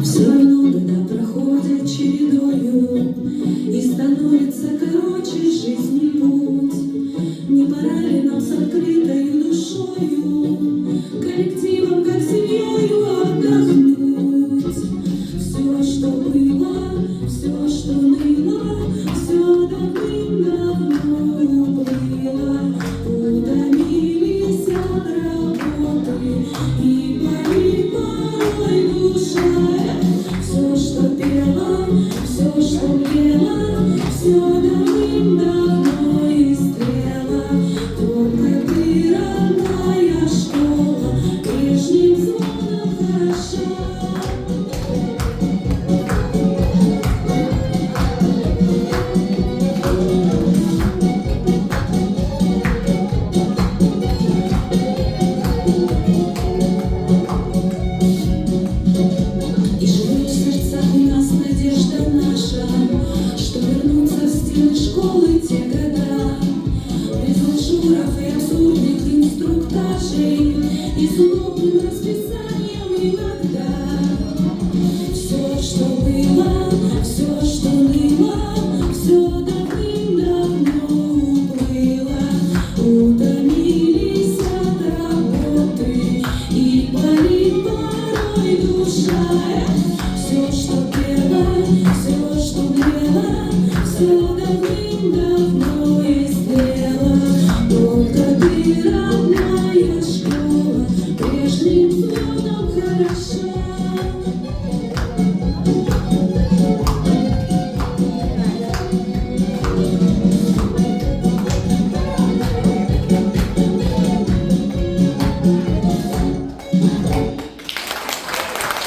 Все равно года проходят чередою, и становится короче жизни путь. Не пора ли нам с открытою душою, коллективом, как семьёю, отдохнуть? Все, что было, все, что ныло, все давным-давно уплыло. Утомились от работы и болит порой душа. Все, что пело, все, что пело, все давным-давно истлело. Только ты, родная школа, прежним звоном хороша. И живет в сердцах у нас надежда наша, что вернутся в стены школы те года, без лжуров и абсурдных инструктажей, и с удобным расписанием и